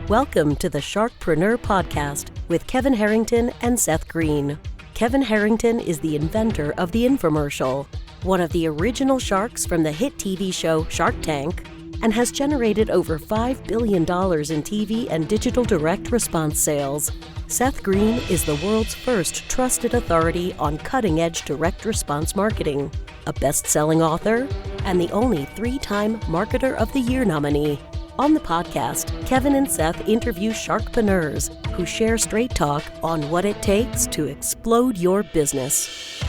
Welcome to the Sharkpreneur podcast with Kevin Harrington and Seth Greene. Kevin Harrington is the inventor of the infomercial, one of the original sharks from the hit TV show Shark Tank, and has generated over $5 billion in TV and digital direct response sales. Seth Greene is the world's first trusted authority on cutting-edge direct response marketing, a best-selling author, and the only 3-time Marketer of the Year nominee. On the podcast, Kevin and Seth interview Sharkpreneurs who share straight talk on what it takes to explode your business.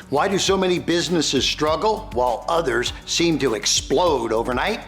Why do so many businesses struggle while others seem to explode overnight?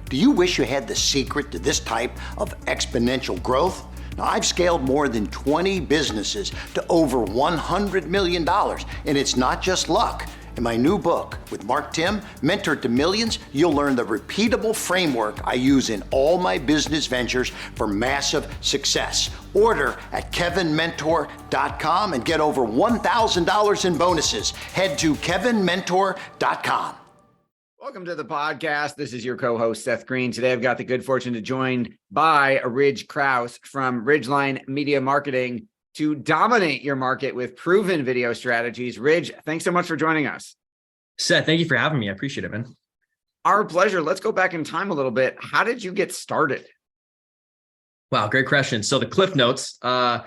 Do you wish you had the secret to this type of exponential growth? Now, I've scaled more than 20 businesses to over $100 million, and it's not just luck. In my new book with Mark Tim, Mentor to Millions, you'll learn the repeatable framework I use in all my business ventures for massive success. Order at kevinmentor.com and get over $1,000 in bonuses. Head to kevinmentor.com. Welcome to the podcast. This is your co-host, Seth Greene. Today, I've got the good fortune to join by Ridge Krauss from Ridgeline Media Marketing to dominate your market with proven video strategies. Ridge, thanks so much for joining us. Seth, thank you for having me. I appreciate it, man. Our pleasure. Let's go back in time a little bit. How did you get started? Wow, great question. So the cliff notes, I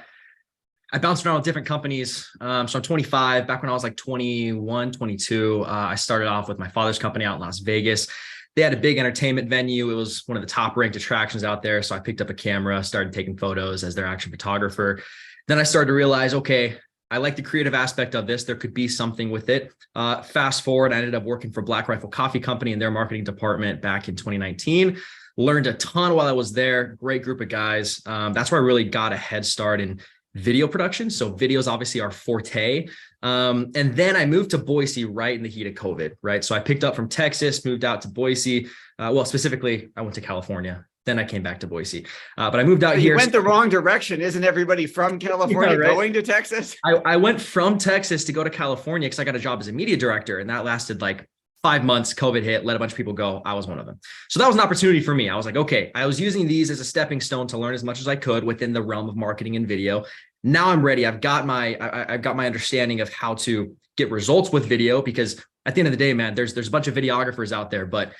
bounced around with different companies. So I'm 25. Back when I was like 21, 22, I started off with my father's company out in Las Vegas. They had a big entertainment venue. It was one of the top ranked attractions out there. So I picked up a camera, started taking photos as their action photographer. Then I started to realize, okay, I like the creative aspect of this. There could be something with it. Fast forward, I ended up working for Black Rifle Coffee Company in their marketing department back in 2019. Learned a ton while I was there. Great group of guys. That's where I really got a head start in video production. So videos obviously are forte. And then I moved to Boise right in the heat of COVID, right? So I picked up from Texas, moved out to Boise. Well, specifically, I went to California. Then I came back to Boise, but I moved out here. You went the wrong direction. Isn't everybody from California going to Texas? I went from Texas to go to California because I got a job as a media director, and that lasted like 5 months. COVID hit, let a bunch of people go. I was one of them. So that was an opportunity for me. I was like, okay, I was using these as a stepping stone to learn as much as I could within the realm of marketing and video. Now I'm ready. I've got my understanding of how to get results with video, because at the end of the day, man, there's a bunch of videographers out there, but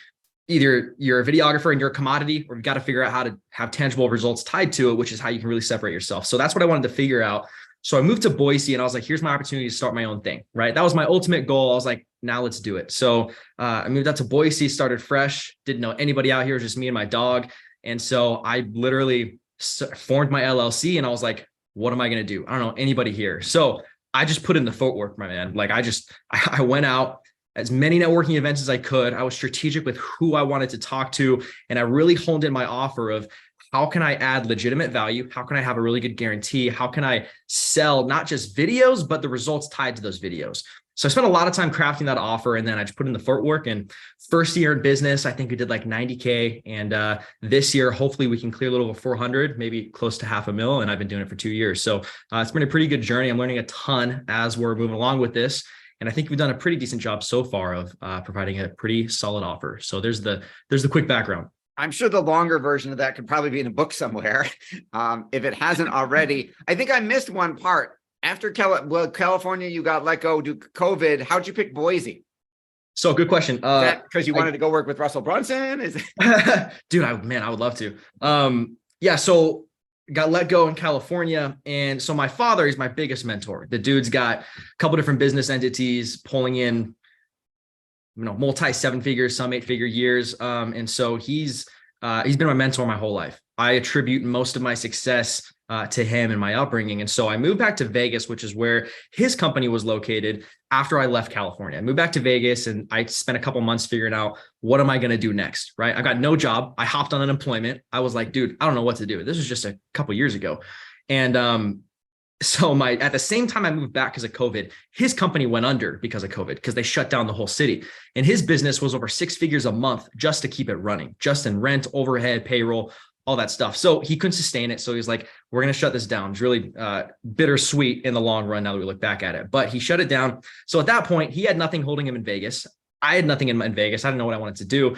either you're a videographer and you're a commodity, or you've got to figure out how to have tangible results tied to it, which is how you can really separate yourself. So that's what I wanted to figure out. So I moved to Boise and I was like, here's my opportunity to start my own thing, right? That was my ultimate goal. I was like, now let's do it. So I moved out to Boise, started fresh, didn't know anybody out here, just me and my dog. And so I literally formed my LLC and I was like, what am I going to do? I don't know anybody here. So I just put in the footwork, my man. Like I went out as many networking events as I could. I was strategic with who I wanted to talk to. And I really honed in my offer of how can I add legitimate value? How can I have a really good guarantee? How can I sell not just videos, but the results tied to those videos? So I spent a lot of time crafting that offer, and then I just put in the footwork. And first year in business, I think we did like 90K. And this year, hopefully we can clear a little over 400, maybe close to $500,000. And I've been doing it for 2 years. So it's been a pretty good journey. I'm learning a ton as we're moving along with this. And I think we've done a pretty decent job so far of providing a pretty solid offer. So there's the quick background. I'm sure the longer version of that could probably be in a book somewhere, if it hasn't already. I think I missed one part. After California, you got let go due to COVID. How'd you pick Boise? So good question. Because you wanted to go work with Russell Brunson? Dude, I would love to. So got let go in California. And so my father is my biggest mentor. The dude's got a couple different business entities pulling in, multi 7-figure, some 8-figure years. And so he's been my mentor my whole life. I attribute most of my success to him and my upbringing. And so I moved back to Vegas, which is where his company was located after I left California. I moved back to Vegas and I spent a couple months figuring out, what am I going to do next? Right. I got no job. I hopped on unemployment. I was like, dude, I don't know what to do. This was just a couple years ago. And so at the same time I moved back because of COVID, his company went under because of COVID, because they shut down the whole city. And his business was over 6 figures a month just to keep it running, just in rent, overhead, payroll, all that stuff. So he couldn't sustain it. So he's like, we're going to shut this down. It's really bittersweet in the long run now that we look back at it, but he shut it down. So at that point, he had nothing holding him in Vegas. I had nothing in Vegas. I didn't know what I wanted to do.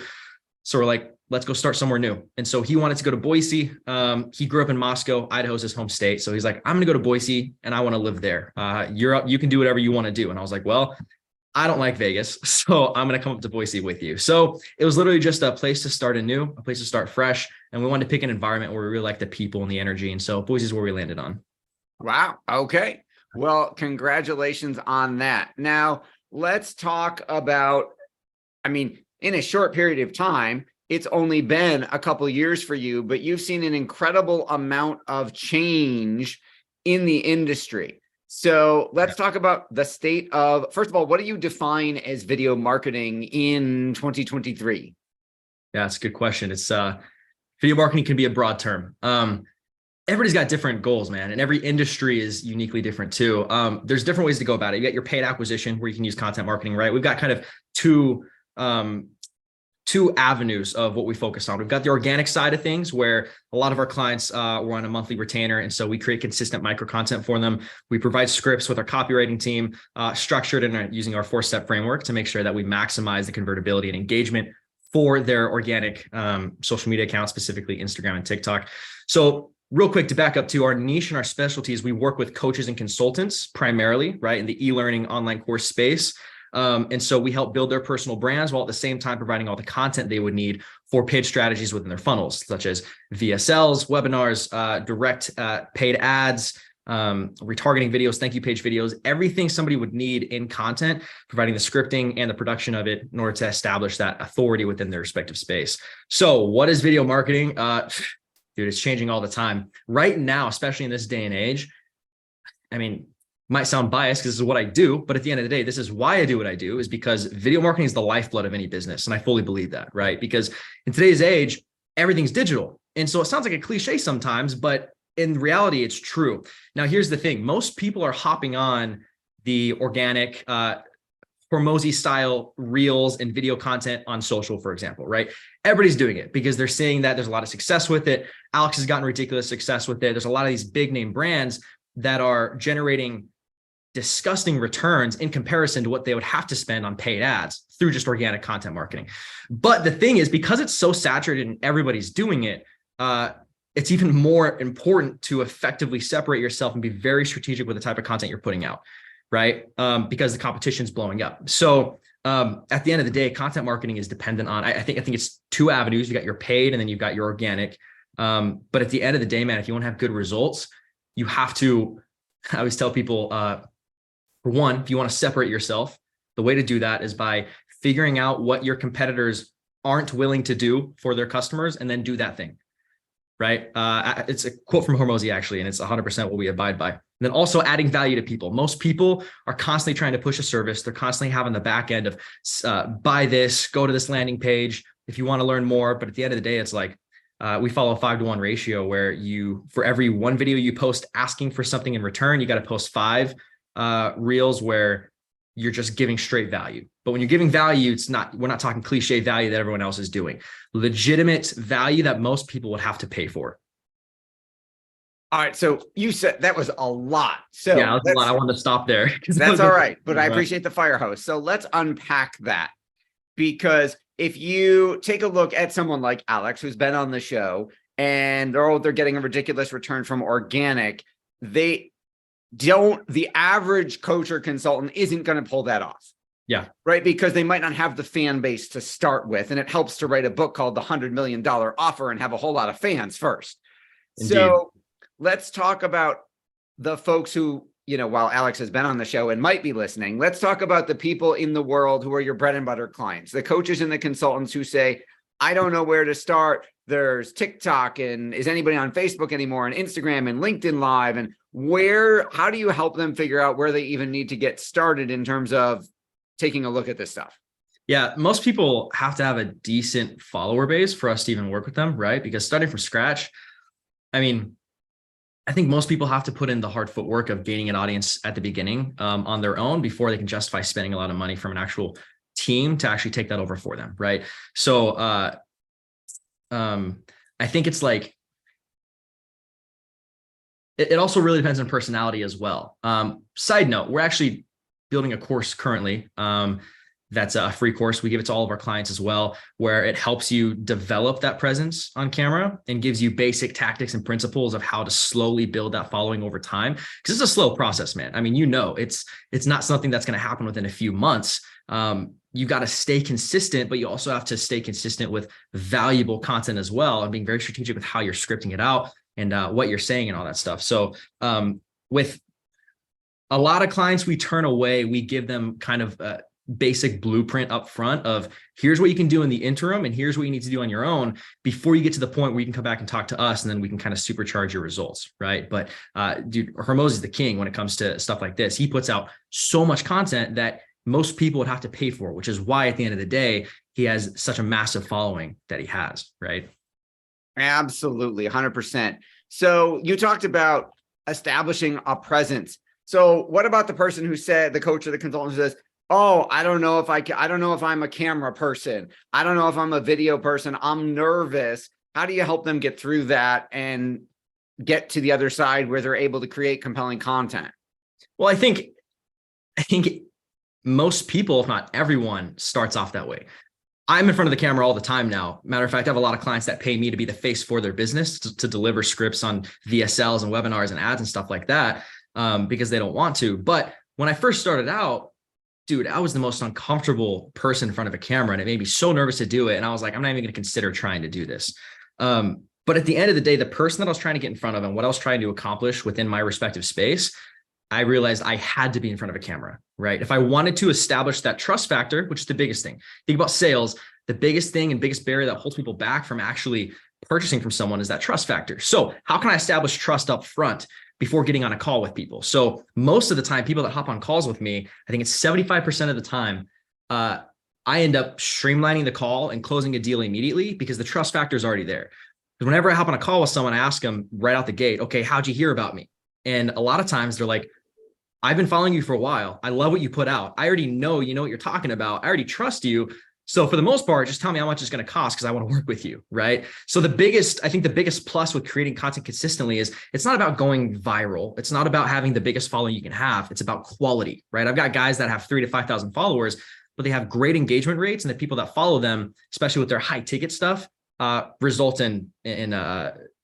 So we're like, let's go start somewhere new. And so he wanted to go to Boise. He grew up in Moscow. Idaho's his home state. So he's like, I'm going to go to Boise and I want to live there. You can do whatever you want to do. And I was like, well, I don't like Vegas, so I'm going to come up to Boise with you. So it was literally just a place to start anew, a place to start fresh. And we wanted to pick an environment where we really like the people and the energy. And so Boise is where we landed on. Wow. Okay. Well, congratulations on that. Now let's talk about, in a short period of time, it's only been a couple of years for you, but you've seen an incredible amount of change in the industry. So let's talk about the state of, first of all, what do you define as video marketing in 2023? Yeah, that's a good question. It's video marketing can be a broad term. Everybody's got different goals, man. And every industry is uniquely different too. There's different ways to go about it. You got your paid acquisition where you can use content marketing, right? We've got kind of two avenues of what we focus on. We've got the organic side of things where a lot of our clients were on a monthly retainer. And so we create consistent micro content for them. We provide scripts with our copywriting team, structured and using our 4-step framework to make sure that we maximize the convertibility and engagement for their organic social media accounts, specifically Instagram and TikTok. So real quick, to back up to our niche and our specialties, we work with coaches and consultants primarily, right, in the e-learning online course space. And so we help build their personal brands while at the same time providing all the content they would need for paid strategies within their funnels, such as VSLs, webinars, direct paid ads, retargeting videos, thank you page videos, everything somebody would need in content, providing the scripting and the production of it in order to establish that authority within their respective space. So what is video marketing? Dude, it's changing all the time. Right now, especially in this day and age, might sound biased because this is what I do, but at the end of the day, this is why I do what I do, is because video marketing is the lifeblood of any business. And I fully believe that, right? Because in today's age, everything's digital. And so it sounds like a cliche sometimes, but in reality, it's true. Now, here's the thing. Most people are hopping on the organic, Hormozy style reels and video content on social, for example, right? Everybody's doing it because they're seeing that there's a lot of success with it. Alex has gotten ridiculous success with it. There's a lot of these big name brands that are generating disgusting returns in comparison to what they would have to spend on paid ads through just organic content marketing. But the thing is, because it's so saturated and everybody's doing it, it's even more important to effectively separate yourself and be very strategic with the type of content you're putting out, right? Because the competition's blowing up. So at the end of the day, content marketing is dependent on, I think it's two avenues. You got your paid and then you've got your organic. But at the end of the day, man, if you want to have good results, you have to, I always tell people, for one, if you want to separate yourself, the way to do that is by figuring out what your competitors aren't willing to do for their customers and then do that thing, right? It's a quote from Hormozy actually, and it's 100% what we abide by. And then also adding value to people. Most people are constantly trying to push a service. They're constantly having the back end of buy this, go to this landing page if you want to learn more. But at the end of the day, it's like, we follow a 5-to-1 ratio where for every one video you post asking for something in return, you got to post 5 reels where you're just giving straight value. But when you're giving value, we're not talking cliche value that everyone else is doing. Legitimate value that most people would have to pay for. All right. So you said that was a lot. So yeah, that was a lot. I wanted to stop there. That's all right. But I appreciate the fire hose. So let's unpack that, because if you take a look at someone like Alex, who's been on the show, and they're getting a ridiculous return from organic, the average coach or consultant isn't going to pull that off. Yeah. Right. Because they might not have the fan base to start with. And it helps to write a book called The $100 Million Offer and have a whole lot of fans first. Indeed. So let's talk about the folks who, while Alex has been on the show and might be listening, let's talk about the people in the world who are your bread and butter clients, the coaches and the consultants who say, I don't know where to start. There's TikTok, and is anybody on Facebook anymore, and Instagram and LinkedIn Live, and how do you help them figure out where they even need to get started in terms of taking a look at this stuff? Yeah, most people have to have a decent follower base for us to even work with them, right? Because starting from scratch, I think most people have to put in the hard footwork of gaining an audience at the beginning on their own before they can justify spending a lot of money from an actual team to actually take that over for them, right? So I think it's like, it also really depends on personality as well. Side note, we're actually building a course currently That's a free course. We give it to all of our clients as well, where it helps you develop that presence on camera and gives you basic tactics and principles of how to slowly build that following over time. Because it's a slow process, man. I mean, it's not something that's going to happen within a few months. You got to stay consistent, but you also have to stay consistent with valuable content as well, and being very strategic with how you're scripting it out and what you're saying and all that stuff. So with a lot of clients we turn away, we give them kind of a basic blueprint up front of here's what you can do in the interim and here's what you need to do on your own before you get to the point where you can come back and talk to us, and then we can kind of supercharge your results, right? But dude, Hermos is the king when it comes to stuff like this. He puts out so much content that most people would have to pay for, which is why at the end of the day, he has such a massive following that he has, right? Absolutely, 100%. So you talked about establishing a presence. So what about the person who said, the coach or the consultant who says, oh, I don't know if I'm a camera person. I don't know if I'm a video person. I'm nervous. How do you help them get through that and get to the other side where they're able to create compelling content? Well, I think most people, if not everyone, starts off that way. I'm in front of the camera all the time now. Matter of fact, I have a lot of clients that pay me to be the face for their business, to deliver scripts on VSLs and webinars and ads and stuff like that, because they don't want to. But when I first started out, dude, I was the most uncomfortable person in front of a camera, and it made me so nervous to do it. And I was like, I'm not even going to consider trying to do this. But at the end of the day, the person that I was trying to get in front of and what I was trying to accomplish within my respective space, I realized I had to be in front of a camera, right? If I wanted to establish that trust factor, which is the biggest thing. Think about sales. The biggest thing and biggest barrier that holds people back from actually purchasing from someone is that trust factor. So how can I establish trust up front before getting on a call with people? So most of the time, people that hop on calls with me, I think it's 75% of the time, I end up streamlining the call and closing a deal immediately because the trust factor is already there. Because whenever I hop on a call with someone, I ask them right out the gate, okay, how'd you hear about me? And a lot of times they're like, I've been following you for a while. I love what you put out. I already know you know what you're talking about. I already trust you. So for the most part, just tell me how much it's going to cost because I want to work with you, right? So I think the biggest plus with creating content consistently is it's not about going viral. It's not about having the biggest following you can have. It's about quality, right? I've got guys that have 3,000 to 5,000 followers, but they have great engagement rates, and the people that follow them, especially with their high ticket stuff, result in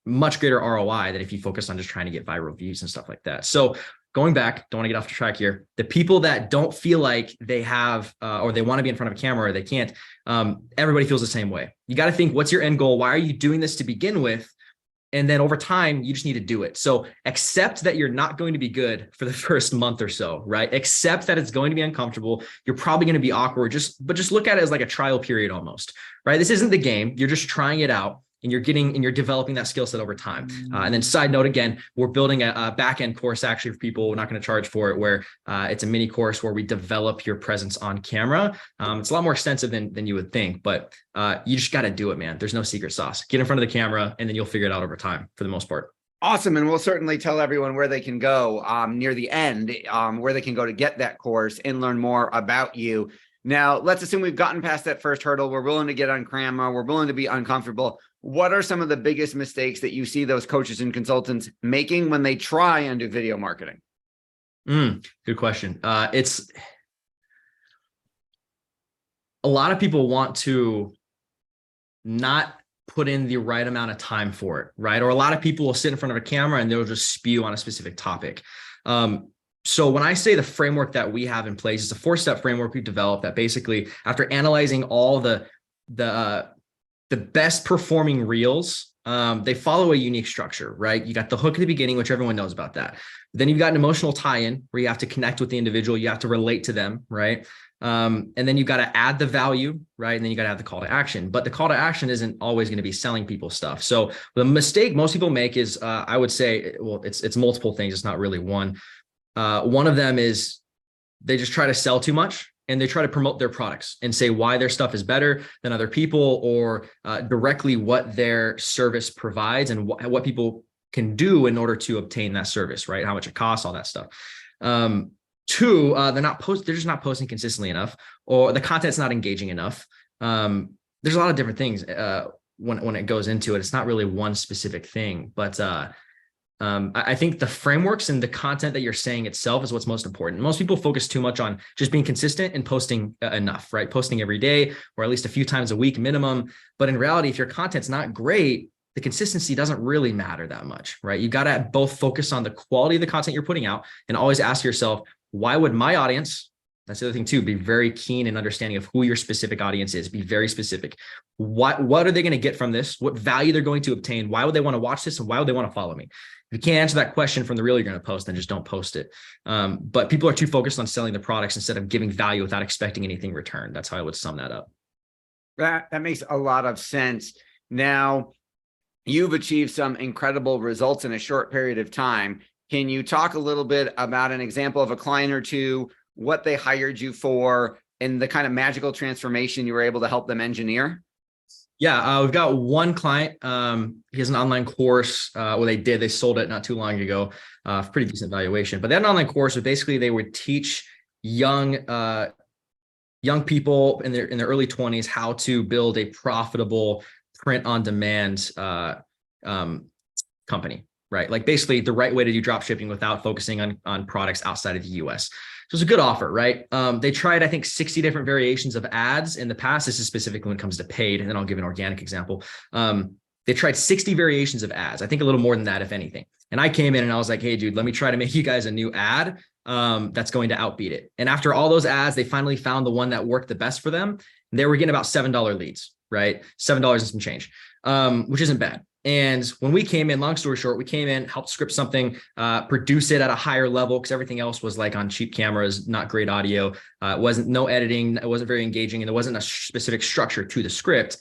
much greater ROI than if you focus on just trying to get viral views and stuff like that. So going back, don't want to get off the track here. The people that don't feel like they have, or they want to be in front of a camera or they can't, everybody feels the same way. You got to think, what's your end goal? Why are you doing this to begin with? And then over time, you just need to do it. So accept that you're not going to be good for the first month or so, right? Accept that it's going to be uncomfortable. You're probably going to be awkward, but just look at it as like a trial period almost, right? This isn't the game. You're just trying it out. And you're developing that skill set over time. And then side note, again, we're building a back-end course actually for people. We're not going to charge for it, where it's a mini course where we develop your presence on camera. It's a lot more extensive than you would think, but you just got to do it, man. There's no secret sauce. Get in front of the camera and then you'll figure it out over time for the most part. Awesome. And we'll certainly tell everyone where they can go near the end, where they can go to get that course and learn more about you. Now, let's assume we've gotten past that first hurdle. We're willing to get on camera. We're willing to be uncomfortable. What are some of the biggest mistakes that you see those coaches and consultants making when they try and do video marketing? Good question. It's a lot of people want to not put in the right amount of time for it, right? Or a lot of people will sit in front of a camera and they'll just spew on a specific topic. So when I say the framework that we have in place, it's a 4-step framework we've developed that basically, after analyzing all the best performing reels, they follow a unique structure, right? You got the hook at the beginning, which everyone knows about that. Then you've got an emotional tie-in where you have to connect with the individual. You have to relate to them, right? And then you've got to add the value, right? And then you got to have the call to action. But the call to action isn't always going to be selling people stuff. So the mistake most people make is, I would say, well, it's multiple things. It's not really one. One of them is they just try to sell too much and they try to promote their products and say why their stuff is better than other people, or directly what their service provides and what people can do in order to obtain that service, right? How much it costs, all that stuff. Two, they're just not posting consistently enough, or the content's not engaging enough. There's a lot of different things when it goes into it. It's not really one specific thing, but I think the frameworks and the content that you're saying itself is what's most important. Most people focus too much on just being consistent and posting enough, right? Posting every day or at least a few times a week minimum. But in reality, if your content's not great, the consistency doesn't really matter that much, right? You got to both focus on the quality of the content you're putting out and always ask yourself, why would my audience, that's the other thing too, be very keen and understanding of who your specific audience is. Be very specific. What are they going to get from this? What value they're going to obtain? Why would they want to watch this? And why would they want to follow me? If you can't answer that question from the reel you're going to post, then just don't post it. But people are too focused on selling the products instead of giving value without expecting anything returned. That's how I would sum that up. That makes a lot of sense. Now, you've achieved some incredible results in a short period of time. Can you talk a little bit about an example of a client or two, what they hired you for, and the kind of magical transformation you were able to help them engineer? Yeah, we've got one client. He has an online course. They sold it not too long ago, pretty decent valuation. But they had an online course where basically they would teach young people in their early 20s how to build a profitable print-on-demand company, right? Like basically the right way to do drop shipping without focusing on products outside of the US. So it's a good offer, right? They tried, I think, 60 different variations of ads in the past. This is specifically when it comes to paid, and then I'll give an organic example. They tried 60 variations of ads. I think a little more than that, if anything. And I came in and I was like, hey, dude, let me try to make you guys a new ad that's going to outbeat it. And after all those ads, they finally found the one that worked the best for them. They were getting about $7 leads, right? $7 and some change, which isn't bad. And when we came in, long story short, we came in, helped script something, produce it at a higher level because everything else was like on cheap cameras, not great audio. It wasn't no editing. It wasn't very engaging. And there wasn't a specific structure to the script.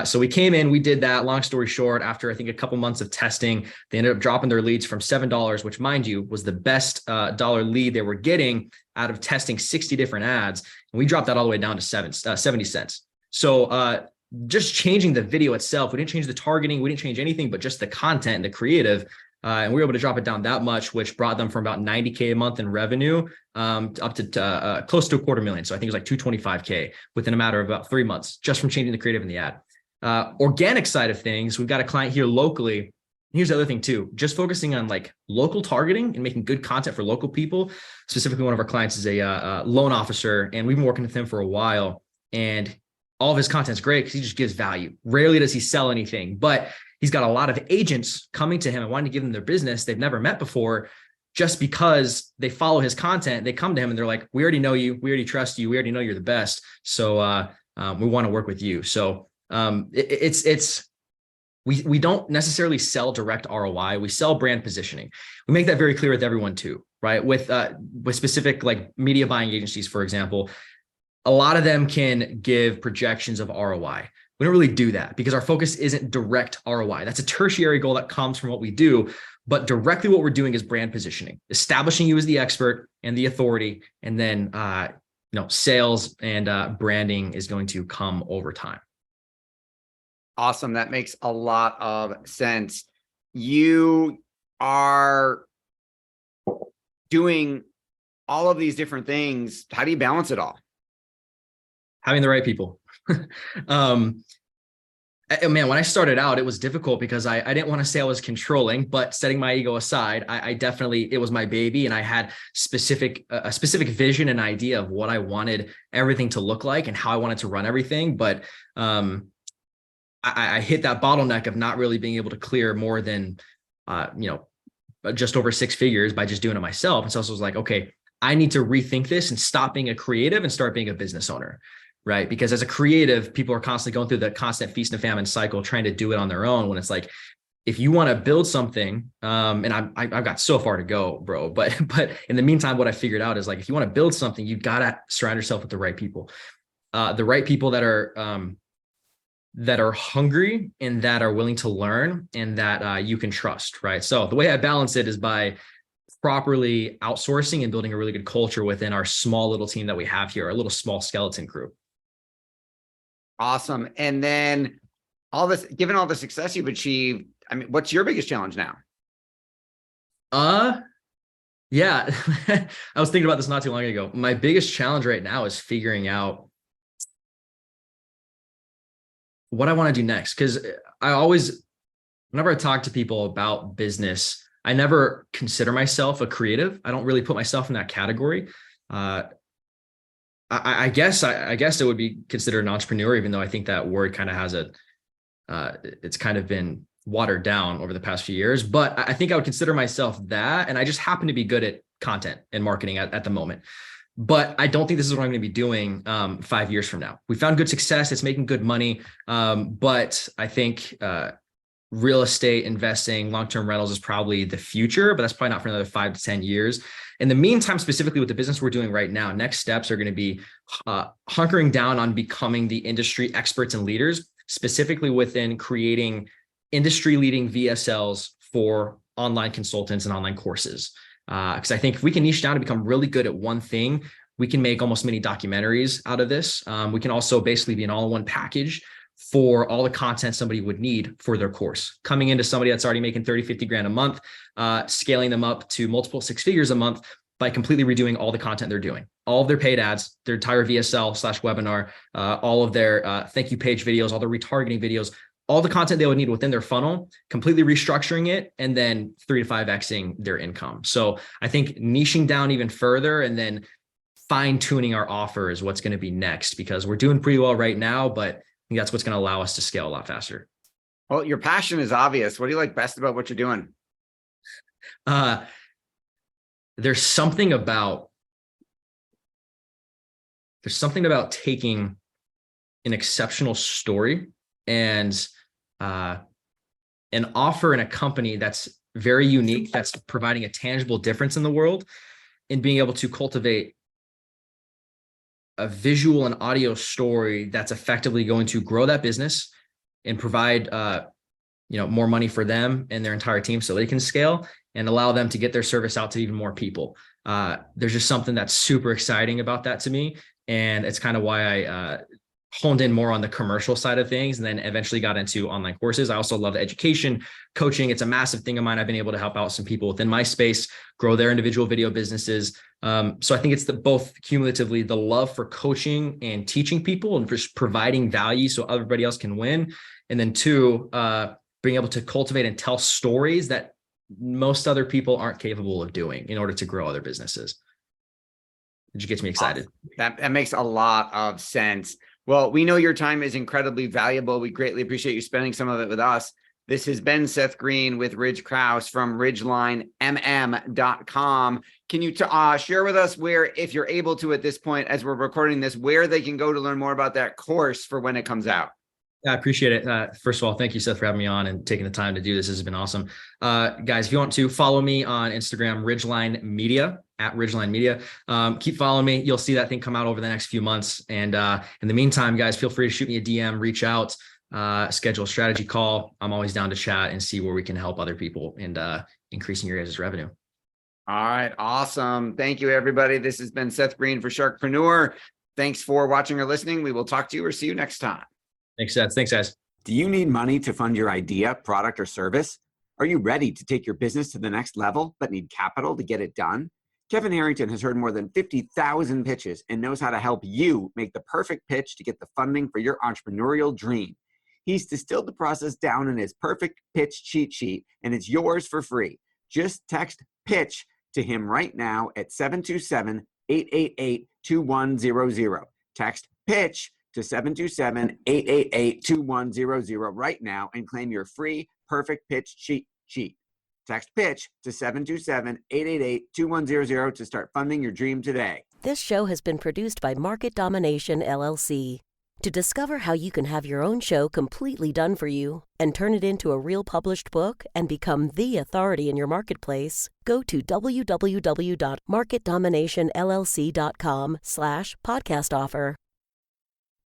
So we came in, we did that. Long story short, after I think a couple months of testing, they ended up dropping their leads from $7, which mind you, was the best dollar lead they were getting out of testing 60 different ads. And we dropped that all the way down to 70 cents. So, just changing the video itself. We didn't change the targeting. We didn't change anything, but just the content and the creative. And we were able to drop it down that much, which brought them from about 90K a month in revenue up to close to $250,000. So I think it was like 225K within a matter of about 3 months, just from changing the creative in the ad. Organic side of things, we've got a client here locally. Here's the other thing too, just focusing on like local targeting and making good content for local people. Specifically, one of our clients is a loan officer, and we've been working with him for a while. And all of his content's great because he just gives value. Rarely does he sell anything, but he's got a lot of agents coming to him and wanting to give them their business they've never met before, just because they follow his content. They come to him and they're like, we already know you. We already trust you. We already know you're the best. So we want to work with you. So we don't necessarily sell direct ROI. We sell brand positioning. We make that very clear with everyone too, right? With specific like media buying agencies, for example, a lot of them can give projections of ROI. We don't really do that because our focus isn't direct ROI. That's a tertiary goal that comes from what we do. But directly what we're doing is brand positioning, establishing you as the expert and the authority. And then, sales and branding is going to come over time. Awesome. That makes a lot of sense. You are doing all of these different things. How do you balance it all? Having the right people. Man, when I started out, it was difficult because I didn't want to say I was controlling, but setting my ego aside, I definitely, it was my baby, and I had a specific vision and idea of what I wanted everything to look like and how I wanted to run everything. But I hit that bottleneck of not really being able to clear more than, just over 6 figures by just doing it myself. And so I was like, okay, I need to rethink this and stop being a creative and start being a business owner. Right. Because as a creative, people are constantly going through the constant feast and famine cycle, trying to do it on their own, when it's like, if you want to build something, and I've got so far to go, bro, but in the meantime, what I figured out is like, if you want to build something, you've got to surround yourself with the right people that are hungry and that are willing to learn and that you can trust. Right. So the way I balance it is by properly outsourcing and building a really good culture within our small little team that we have here, our little small skeleton crew. Awesome. And then given all the success you've achieved, I mean, what's your biggest challenge now? Yeah, I was thinking about this not too long ago. My biggest challenge right now is figuring out what I want to do next. Because whenever I talk to people about business, I never consider myself a creative. I don't really put myself in that category. I guess it would be considered an entrepreneur, even though I think that word kind of has it's kind of been watered down over the past few years. But I think I would consider myself that, and I just happen to be good at content and marketing at the moment. But I don't think this is what I'm going to be doing 5 years from now. We found good success. It's making good money. But I think real estate investing, long-term rentals is probably the future, but that's probably not for another 5 to 10 years. In the meantime, specifically with the business we're doing right now, next steps are going to be hunkering down on becoming the industry experts and leaders, specifically within creating industry-leading VSLs for online consultants and online courses. Because I think if we can niche down and become really good at one thing, we can make almost mini documentaries out of this. We can also basically be an all-in-one package for all the content somebody would need for their course. Coming into somebody that's already making 30, 50 grand a month, scaling them up to multiple 6 figures a month by completely redoing all the content they're doing, all of their paid ads, their entire VSL/webinar, all of their thank you page videos, all their retargeting videos, all the content they would need within their funnel, completely restructuring it, and then 3 to 5xing their income. So I think niching down even further and then fine tuning our offer is what's going to be next, because we're doing pretty well right now, but I think that's what's going to allow us to scale a lot faster. Well, your passion is obvious. What do you like best about what you're doing? There's something about taking an exceptional story and an offer in a company that's very unique, that's providing a tangible difference in the world, and being able to cultivate a visual and audio story that's effectively going to grow that business and provide more money for them and their entire team so they can scale and allow them to get their service out to even more people. There's just something that's super exciting about that to me. And it's kind of why I honed in more on the commercial side of things and then eventually got into online courses. I also love the education, coaching. It's a massive thing of mine. I've been able to help out some people within my space grow their individual video businesses. So I think it's both cumulatively the love for coaching and teaching people and just providing value so everybody else can win. And then 2, being able to cultivate and tell stories that most other people aren't capable of doing in order to grow other businesses. It just gets me excited. That makes a lot of sense. Well, we know your time is incredibly valuable. We greatly appreciate you spending some of it with us. This has been Seth Greene with Ridge Krauss from RidgelineMM.com. Can you share with us where, if you're able to at this point, as we're recording this, where they can go to learn more about that course for when it comes out? I appreciate it. First of all, thank you, Seth, for having me on and taking the time to do this. This has been awesome. Guys, if you want to follow me on Instagram, Ridgeline Media, at Ridgeline Media, keep following me. You'll see that thing come out over the next few months. And in the meantime, guys, feel free to shoot me a DM, reach out, schedule a strategy call. I'm always down to chat and see where we can help other people and increasing your guys' revenue. All right. Awesome. Thank you, everybody. This has been Seth Greene for Sharkpreneur. Thanks for watching or listening. We will talk to you or see you next time. Thanks, Seth. Thanks, guys. Do you need money to fund your idea, product, or service? Are you ready to take your business to the next level, but need capital to get it done? Kevin Harrington has heard more than 50,000 pitches and knows how to help you make the perfect pitch to get the funding for your entrepreneurial dream. He's distilled the process down in his perfect pitch cheat sheet, and it's yours for free. Just text PITCH to him right now at 727-888-2100. Text PITCH to 727-888-2100 right now and claim your free perfect pitch cheat sheet. Text PITCH to 727-888-2100 to start funding your dream today. This show has been produced by Market Domination, LLC. To discover how you can have your own show completely done for you and turn it into a real published book and become the authority in your marketplace, go to www.marketdominationllc.com/podcast offer.